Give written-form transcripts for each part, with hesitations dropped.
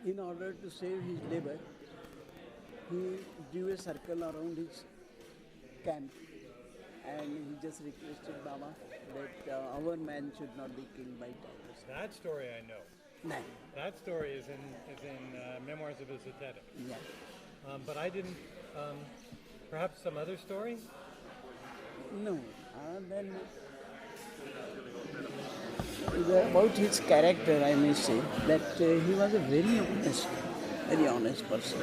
In order to save his labor, he drew a circle around his camp and he just requested Baba that our man should not be killed by tigers. That story I know. No. That story is in Memoirs of a Zetetic. Yeah. But I didn't. Perhaps some other story. No. Then about his character, I may say that he was a very honest person.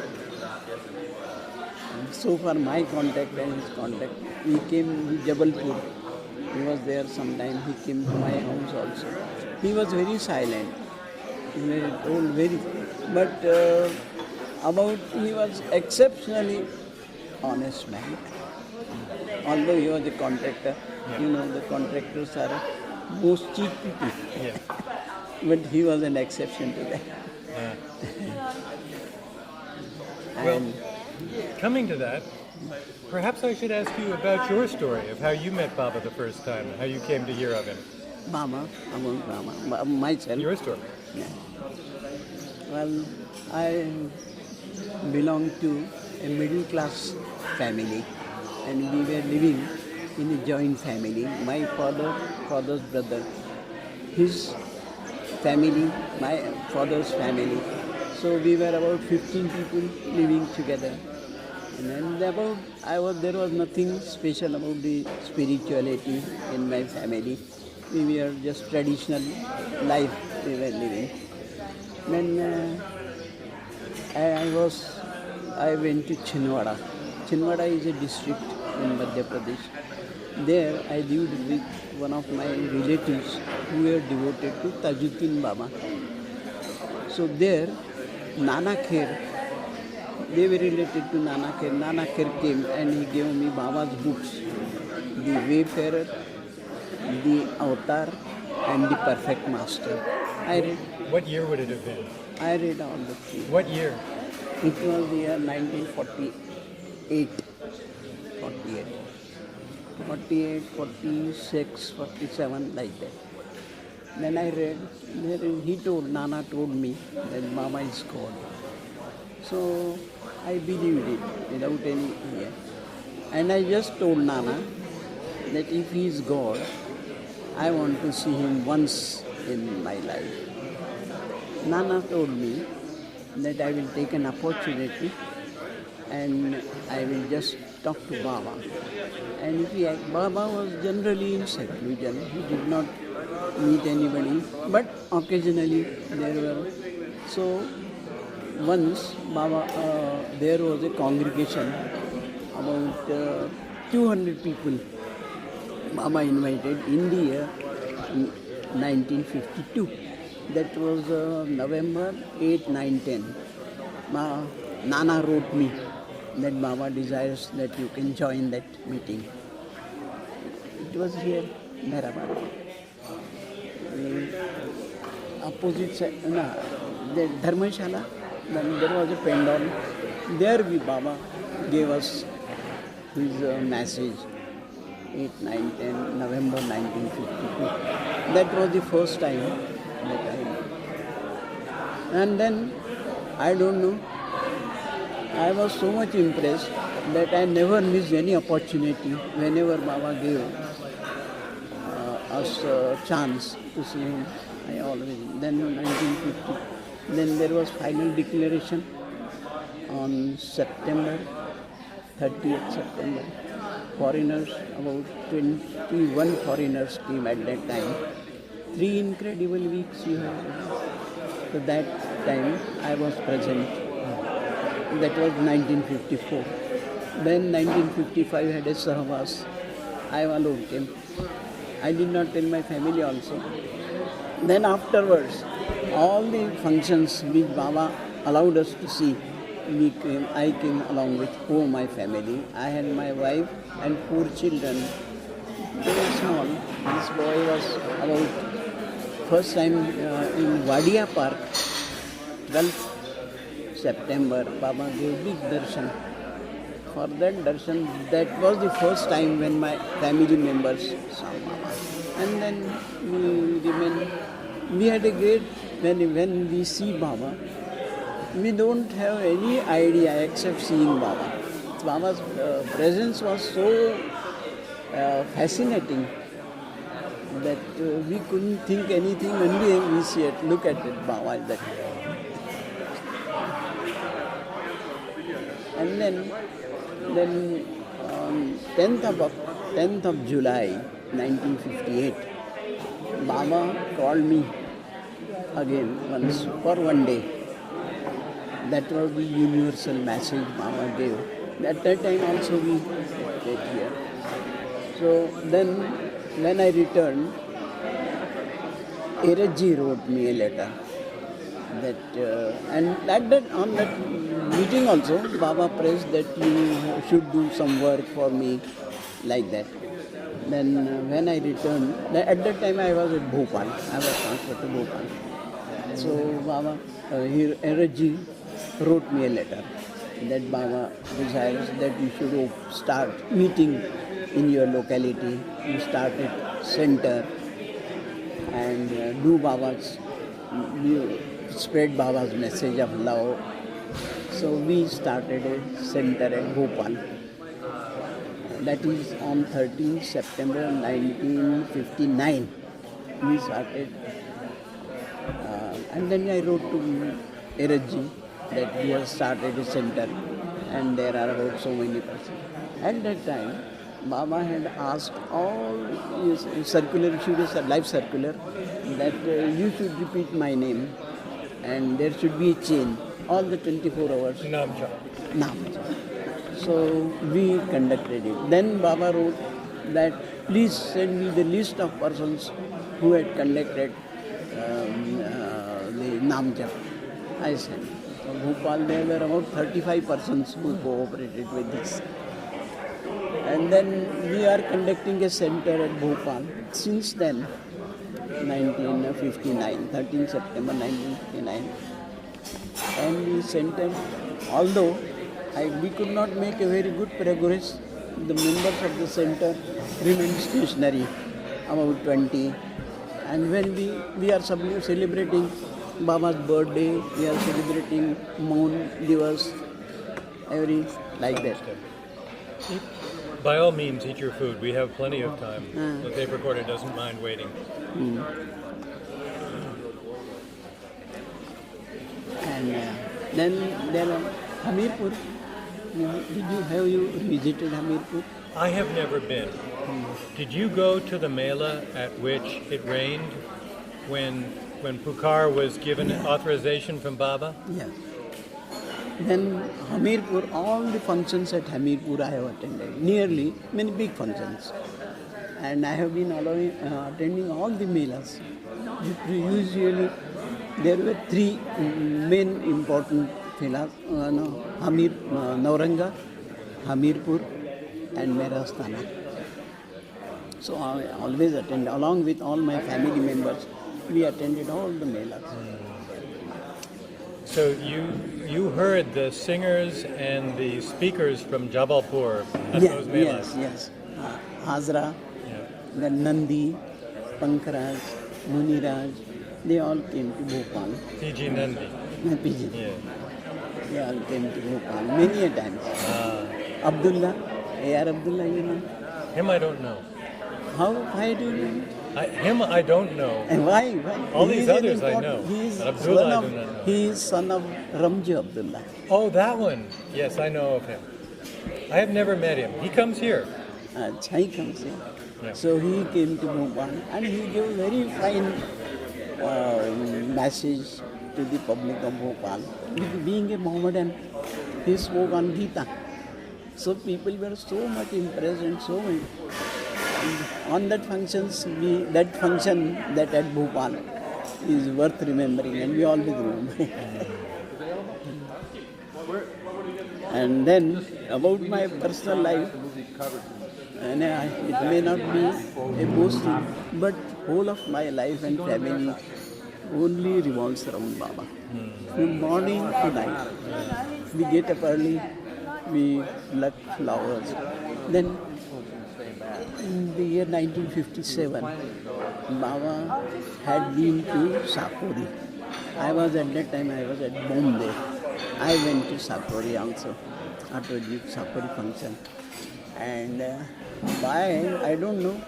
So far, my contact and his contact, he came to Jabalpur. He was there sometime. He came to my house also. He was very silent. Very old, very. But about he was exceptionally honest man. Although he was a contractor, you know the contractors are most cheap people. Yeah. But he was an exception to that. Well, And coming to that, perhaps I should ask you about your story of how you met Baba the first time, how you came to hear of him. Baba, about Baba, myself. Your story. Yeah. Well, I belong to a middle class family and we were living in a joint family. My father's brother, his family, my father's family. So we were about 15 people living together. And then there was nothing special about the spirituality in my family. We were just traditional life we were living. Then I went to Chinwada. Chinwada is a district in Madhya Pradesh. There I lived with one of my relatives who were devoted to Tajuddin Baba. So there, Nana Kher, they were related to Nana Kher. Nana Kher came and he gave me Baba's books, The Wayfarer, The Avatar and The Perfect Master. I read. What year would it have been? I read all the three. What year? It was the year 1948, 48, 48, 46, 47, like that. Then I read, Nana told me that Baba is God. So I believed it without any fear. And I just told Nana that if he is God, I want to see him once in my life. Nana told me that I will take an opportunity and I will just talk to Baba. And Baba was generally in seclusion. He did not meet anybody, but occasionally there were. So once Baba, there was a congregation, about 200 people. Baba invited in the year 1952. That was November 8, 9, 10. Nana wrote me that Baba desires that you can join that meeting. It was here, Mehrabad. Opposite side, the Dharmashala, then there was a pendal. There Baba gave us his message, 8, 9, 10, November 1952. That was the first time that I did. And then, I don't know, I was so much impressed that I never missed any opportunity whenever Baba gave us a chance to see him. I always, then in 1950, then there was final declaration on September, 30th September. Foreigners, about 21 foreigners came at that time. 3 incredible weeks you have. So that time I was present. That was 1954. Then 1955 had a Sahvas. I alone came. I did not tell my family also. Then afterwards, all the functions which Baba allowed us to see, I came along with my family. I had my wife and 4 children. Very small. This boy was about first time in Wadia Park, 12th September. Baba gave big darshan. For that darshan, that was the first time when my family members saw Baba. And then we had a great, when we see Baba, we don't have any idea except seeing Baba. Baba's presence was so fascinating that we couldn't think anything only we see it, look at it, Baba. That. And then on 10th of July 1958, Baba called me again once for one day. That was the universal message Baba gave. At that time also we stayed here. So then when I returned, Erajji wrote me a letter. And on that meeting also, Baba pressed that you should do some work for me, like that. Then when I returned, at that time I was at Bhopal. I was transferred to Bhopal. So Baba, Erajji wrote me a letter that Baba desires that you should start meeting in your locality. You started center and do Baba's, you spread Baba's message of love. So we started a center at Bhopal. That is on 13th September 1959. We started. And then I wrote to Erajji that we have started a center and there are about so many persons. At that time, Baba had asked all his circular issues, a life circular, that you should repeat my name and there should be a chain all the 24 hours. Nam. So we conducted it. Then Baba wrote that please send me the list of persons who had conducted the Nam Jap. I sent. So Bhopal, there were about 35 persons who cooperated with this. And then we are conducting a center at Bhopal. Since then, 1959, 13 September 1959. And the center, although we could not make a very good progress, the members of the center remained stationary, about 20. And when we are celebrating Baba's birthday, we are celebrating Maun Divas, like that. By all means, eat your food. We have plenty of time. The tape recorder doesn't mind waiting. And then there are Hamirpur. Have you visited Hamirpur? I have never been. Did you go to the Mela at which it rained when Pukar was given authorization from Baba? Yes. Then Hamirpur, all the functions at Hamirpur I have attended, nearly many big functions. And I have been attending all the melas. Usually there were three main important melas, Nauranga, Hamirpur and Merastana. So I always attend, along with all my family members, we attended all the melas. So you heard the singers and the speakers from Jabalpur at those melas? Yes. Hazra, then Nandi, Pankraj, Muniraj, they all came to Bhopal. PG Nandi. PG. Yeah. They all came to Bhopal many a times. Abdullah, A.R. Abdullah, you know? Him I don't know. Why do you know? Him I don't know. And why? All these others I know. Abdullah I do not know. He is son of Ramji Abdullah. Oh, that one. Yes, I know of him. I have never met him. He comes here. He comes here. Yeah. So he came to Bhopal and he gave very fine message to the public of Bhopal. Being a Mohammedan, he spoke on Gita. So people were so much impressed and so much. On that function that at Bhopal is worth remembering and we always remember. And then about my personal life, and it may not be a boasting, but whole of my life and family only revolves around Baba. From morning to night, we get up early, we pluck flowers. Then in the year 1957, Baba had been to Sapori. At that time I was at Bombay. I went to Sapori also, Atojip Sapori function. And why, I don't know.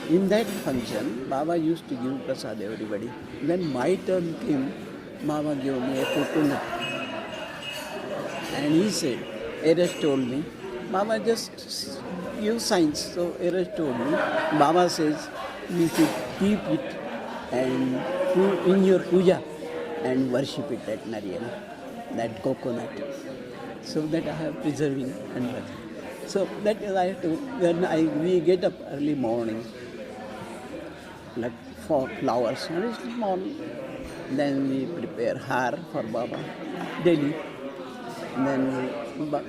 In that function, Baba used to give prasad everybody. When my turn came, Baba gave me a coconut. And he said, Eres told me, Baba just give signs. So Eres told me, Baba says, you should keep it and put in your puja and worship it at Nariyal, that coconut. So that I have preserving and worship. So that is I have to, we get up early morning, like for flowers, very small. Then we prepare har for Baba daily. Then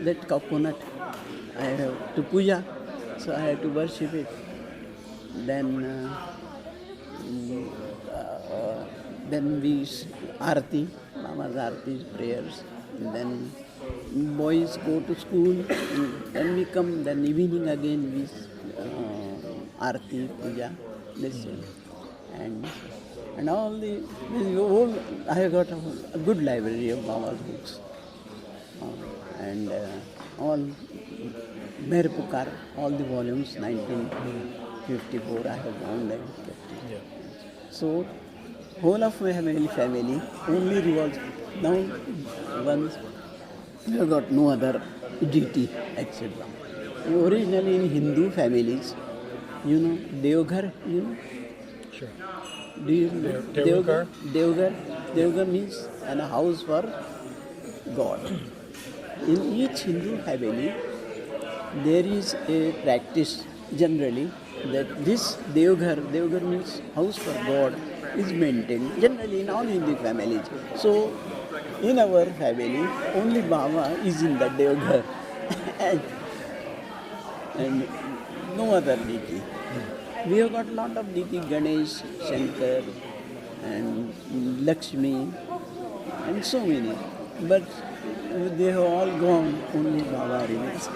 that coconut I have to puja, so I have to worship it. Then then we arati, Mama's arati prayers. And then boys go to school. Then we come. Then evening again we arati puja. This and all the whole. I have got a good library of Mama's books. And all Mehr Pukar, all the volumes, 1954, I have found them. Yeah. So, whole of my family only revolves. Now, once we have got no other deity except Ram. Originally in Hindu families, you know, Devghar, you know? Sure. Do you know? Devghar? Devghar means a house for God. In each Hindu family, there is a practice generally that this Devghar means house for God, is maintained generally in all Hindu families. So, in our family, only Baba is in the Devghar and no other deity. We have got lot of deity, Ganesh, Shankar, and Lakshmi, and so many. But they have all gone, only Baba remains.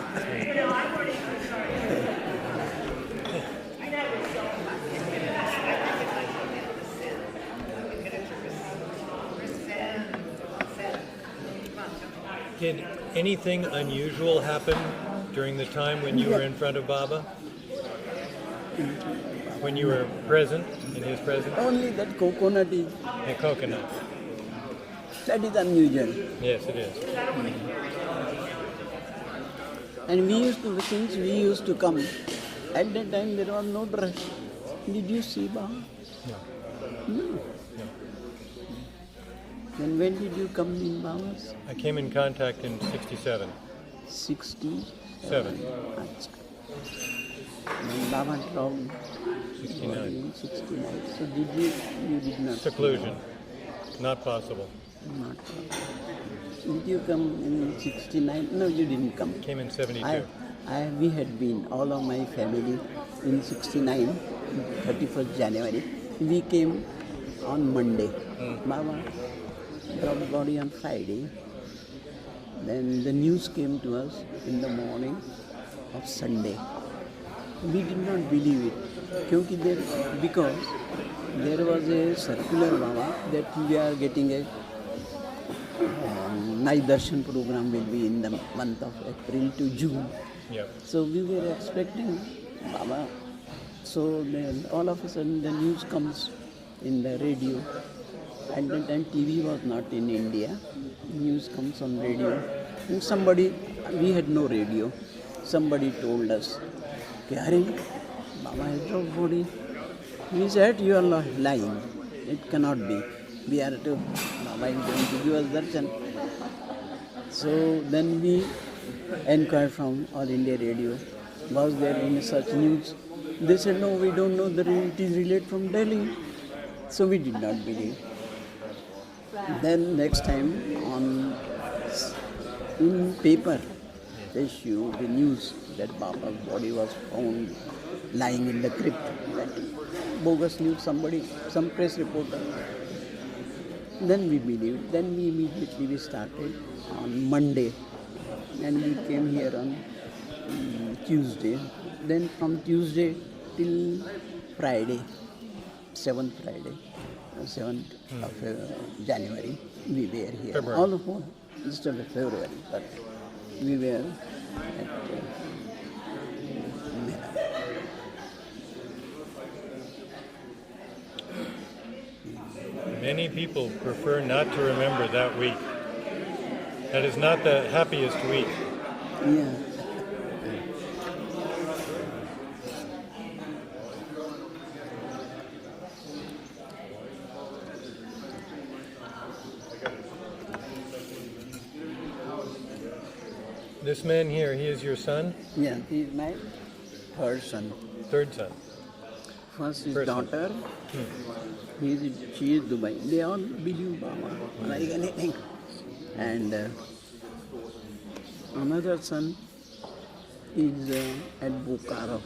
Did anything unusual happen during the time when you were in front of Baba? When you were present, in his presence? Only that coconut is, A coconut. that is unusual. Yes, it is. And we used to come, at that time there was no dress. Did you see Baba? No. No. Then when did you come in Baba's? I came in contact in 67. 67. Achha. When Baba dropped 69. in 69. So you did not? Seclusion. Not possible. Not. Did you come in 69? No, you didn't come. Came in 72. We had been, all of my family, in 69, 31st January. We came on Monday. Baba dropped body on Friday. Then the news came to us in the morning of Sunday. We did not believe it. Because there was a circular, Baba, that we are getting a night darshan program will be in the month of April to June. Yep. So we were expecting Baba. So then all of a sudden the news comes in the radio. At that time TV was not in India. News comes on radio. And somebody, we had no radio. Somebody told us, Hare, Baba has dropped body. We said, you are lying. It cannot be. We are to, Baba is going to give us darshan. So then we inquired from All India Radio, was there any such news? They said, no, we don't know that it is related from Delhi. So we did not believe. Then next time in paper, they issued the news that Baba's body was found lying in the crypt. That bogus news, some press reporter. Then we believed. Then we immediately started on Monday. And we came here on Tuesday. Then from Tuesday till Friday, 7th of January, we were here. February. All of all, just of February, but we were at Mela. Many people prefer not to remember that week. That is not the happiest week. Yeah. This man here, he is your son? Yeah, he is my third son. Third son. First his First son. daughter, she is Dubai. They all believe Baba, like anything. And another son is at Bokaro,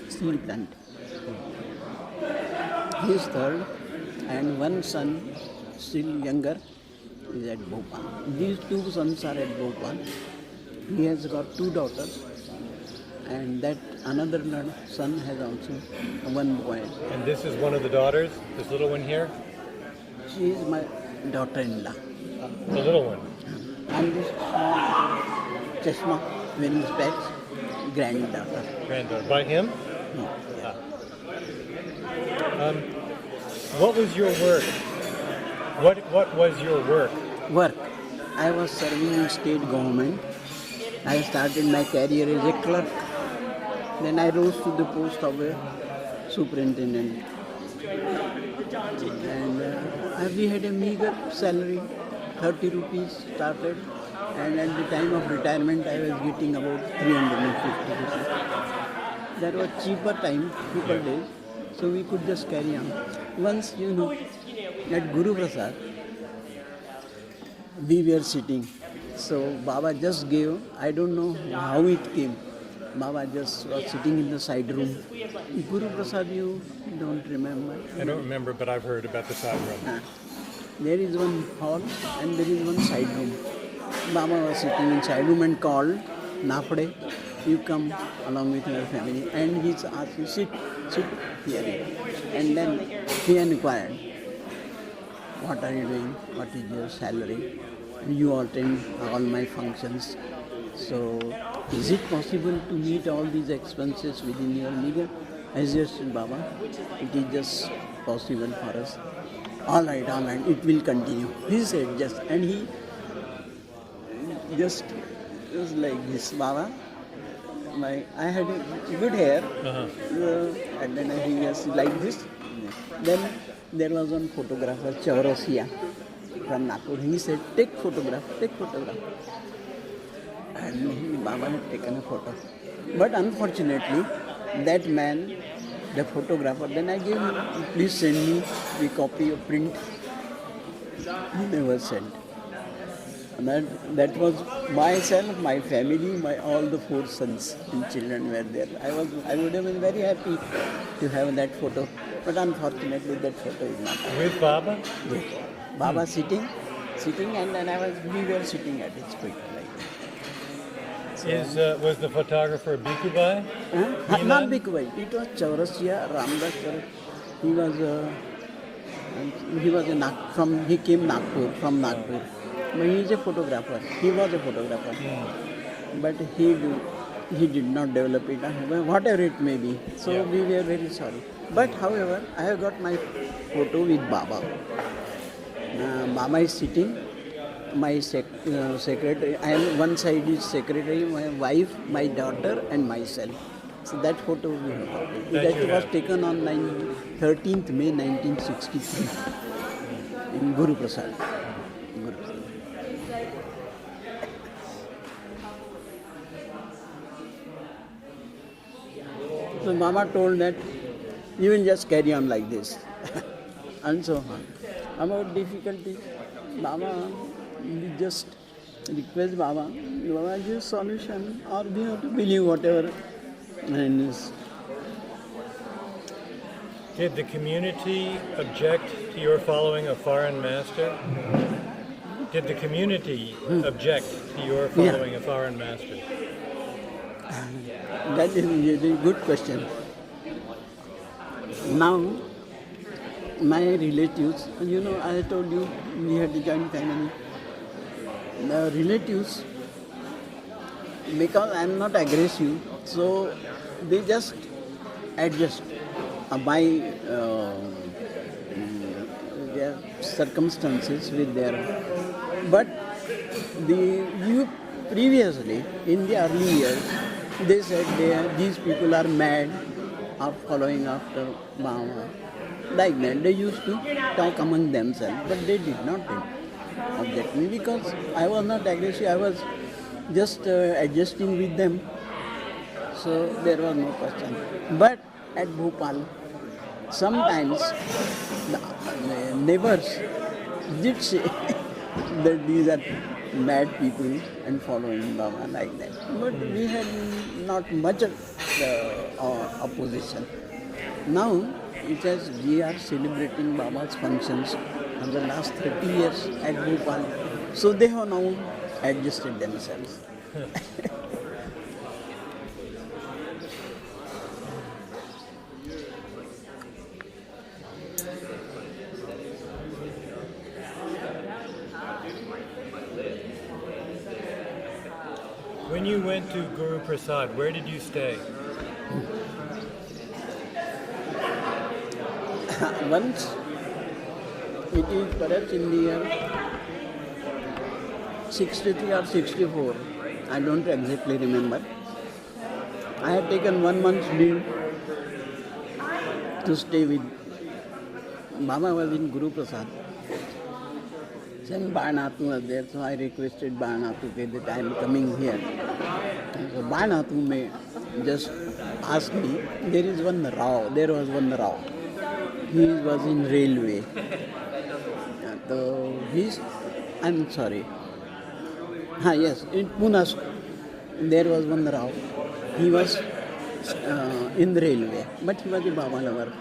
steel plant. He is third, and one son, still younger, is at Bhopal. These two sons are at Bhopal. He has got two daughters, and that another son has also one boy. And this is one of the daughters, this little one here? She is my daughter-in-law. The little one. And this small chashma wearing specs, granddaughter. Granddaughter. By him? No. What was your work? What was your work? Work. I was serving in state government. I started my career as a clerk. Then I rose to the post of a superintendent. And we had a meager salary, 30 rupees started. And at the time of retirement, I was getting about 350 rupees. That was cheaper time, cheaper days. So we could just carry on. Once, at Guru Prasad, we were sitting. So Baba just gave, I don't know how it came. Baba just was sitting in the side room. Guru Prasad, you don't remember? I don't remember, but I've heard about the side room. There is one hall and there is one side room. Baba was sitting in side room and called, Nafde, you come along with your family. And he asked you, sit here. And then he inquired, what are you doing? What is your salary? You attend all my functions. So, is it possible to meet all these expenses within your meager? I suggested, Baba, it is just possible for us. All right, it will continue. He said just, and he just was like this, Baba. I had a good hair, and then he was like this. Then there was one photographer, Chaurasia, from Nagpur. He said, take photograph. And Baba had taken a photo. But unfortunately, that man, the photographer, then I gave him, please send me the copy of print. He never sent. And that was myself, my family, all the four sons and children were there. I would have been very happy to have that photo. But unfortunately, that photo is not there. With Baba? Yes. Baba sitting, and then we were sitting at his feet. Was the photographer Bhikubai? Not Bhikubai. It was Chaurasia, Ramdas Chaurasia. He came from Nagpur. But he is a photographer. He was a photographer. But he did not develop it, whatever it may be. So we were very sorry. But however, I have got my photo with Baba. Baba is sitting. My secretary, one side is secretary, my wife, my daughter, and myself. So that photo we have. That was taken on 13th May 1963 in Guru Prasad. So Mama told that you will just carry on like this. And so on. About difficulties, Mama, we just request Baba give solution, or we have to believe whatever. Did the community object to your following a foreign master? Did the community object to your following a foreign master? That is a really good question. Now, my relatives, I told you we had a joint family. The relatives, because I'm not aggressive, so they just adjust by their circumstances with their. But you previously in the early years, they said these people are mad of following after Mama. Like that, they used to talk among themselves, but they did not object me because I was not aggressive. I was just adjusting with them, so there was no question. But at Bhopal, sometimes the neighbors did say that these are bad people and following Baba like that. But we had not much of opposition. Now, as we are celebrating Baba's functions for the last 30 years at Bhopal, so they have now adjusted themselves. When you went to Guru Prasad, where did you stay? Once, it is perhaps in the year 63 or 64, I don't exactly remember. I had taken 1 month's leave to stay with Baba was in Guru Prasad. Then Barnathu was there, so I requested Barnathu that I am coming here. So Barnathu may just ask me, there was one Rao. He was in railway. So I'm sorry. Yes, in Pune, there was one Rao. He was in the railway, but he was a Baba lover.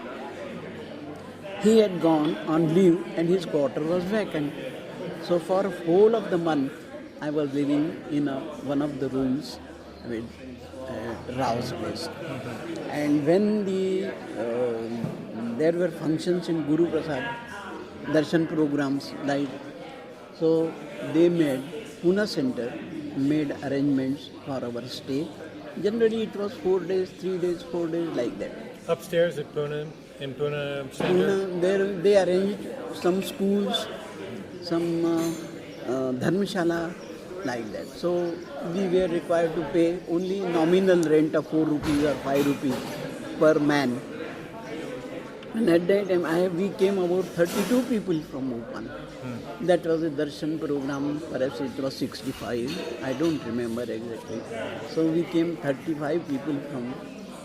He had gone on leave and his quarter was vacant. So for whole of the month, I was living in one of the rooms with Rao's place. And when there were functions in Guru Prasad, darshan programs, like, so they Pune Center made arrangements for our stay. Generally it was 4 days, 3 days, 4 days, like that. Upstairs at Pune, in Pune Center? Pune, they arranged some schools, some dharmashala, like that. So we were required to pay only nominal rent of 4 rupees or 5 rupees per man. And at that time, we came about 32 people from Bhopal. That was a darshan program, perhaps it was 65, I don't remember exactly. So we came 35 people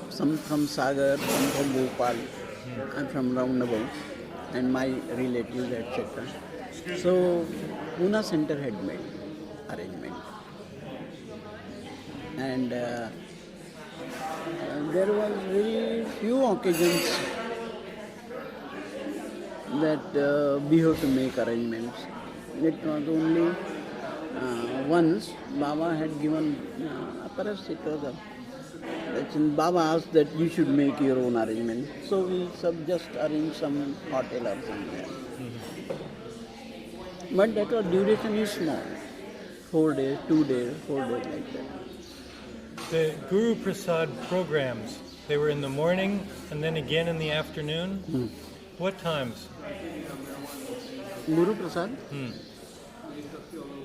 some from Sagar, some from Bhopal, and from roundabout, and my relatives, etc. So Pune Center had made arrangement. And there was very few occasions that we have to make arrangements. It was only once Baba had given, perhaps it was Baba asked that you should make your own arrangement. So we just arranged some hotel or somewhere. But that was duration is small. 4 days, 2 days, 4 days, like that. The Guru Prasad programs, they were in the morning and then again in the afternoon? What times? Guru Prasad?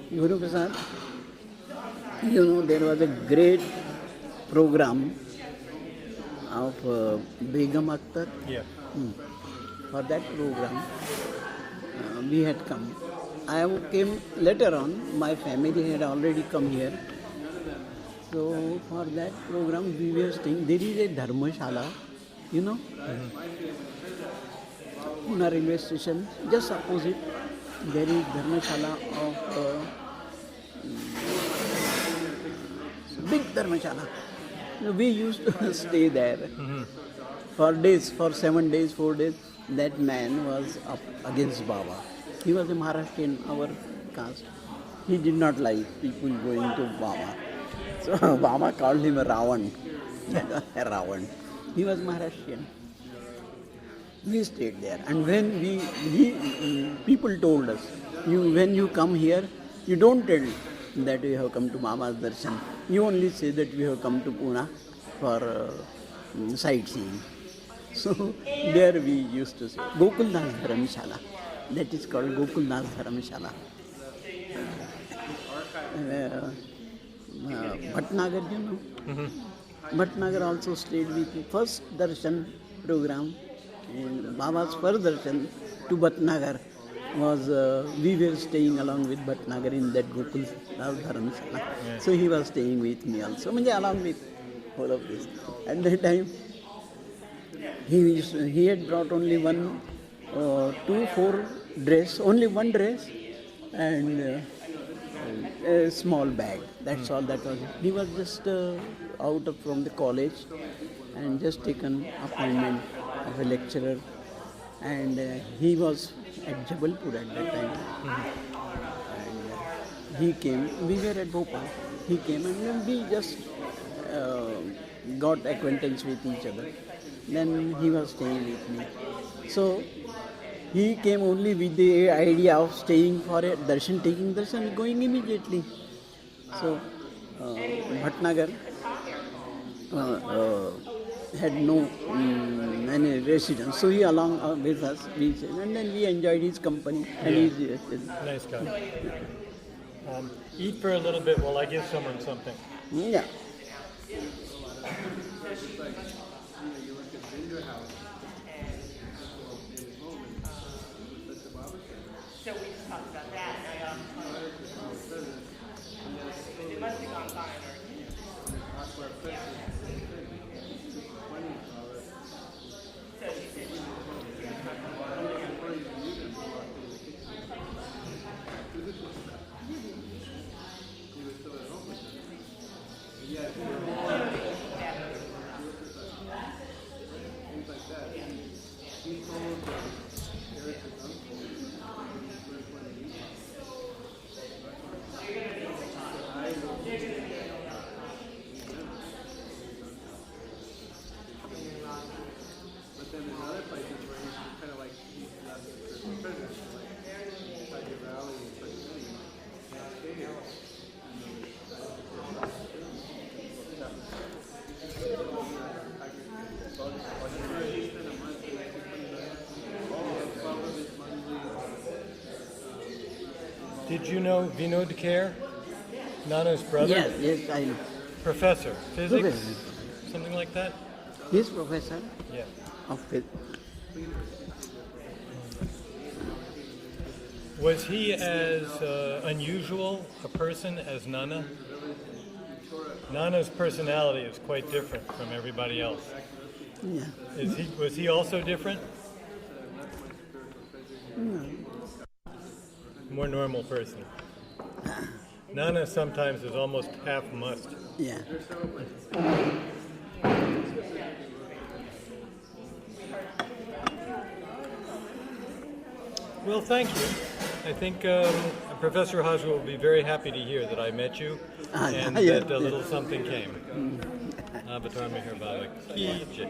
Guru Prasad, there was a great program of Begum Akhtar. Yeah. For that program, we had come. I came later on, my family had already come here. So for that program, we were staying. There is a Dharmashala, Pune railway station, just opposite. There is Dharmashala of big Dharmashala. We used to stay there for days, for 7 days, 4 days. That man was up against Baba. He was a Maharashtrian, our caste. He did not like people going to Baba. So Baba called him a Ravan. A Ravan. He was Maharashtrian. We stayed there, and when people told us, when you come here, you don't tell that we have come to Baba's darshan. You only say that we have come to Pune for sightseeing. So there we used to say Gokuldas Dharamshala. That is called Gokuldas Dharamshala. Bhatnagar, you know. Mm-hmm. Bhatnagar also stayed with me. First darshan program, and Baba's first darshan to Bhatnagar was we were staying along with Bhatnagar in that Gokul Dharamshala. Yeah. So he was staying with me also, along with all of this. At that time, he had brought only one, 4 dress, only one dress, and a small bag. That's all that was. He was just from the college and just taken appointment of a lecturer, and he was at Jabalpur at that time. And he came. We were at Bhopal. He came, and then we just got acquaintance with each other. Then he was staying with me. So he came only with the idea of staying for a darshan, taking darshan, going immediately. So Bhatnagar had no any residence, so he along with us, and then we enjoyed his company. And Yeah. Nice guy. Eat for a little bit while I give someone something. yeah. So we just talked about that, and I it must have gone by, so she said, Did you know Vinod Kher, Nana's brother? Yes, I know. Professor, physics, Professor. something like that? He is professor Yeah. of physics. Was he as unusual a person as Nana? Nana's personality is quite different from everybody else. Yeah. Was he also different? More normal person. Nana sometimes is almost half must. Yeah. Well, thank you. I think Professor Hajra will be very happy to hear that I met you and yeah, that a little something came. Avatar Meher Baba Ki Jai.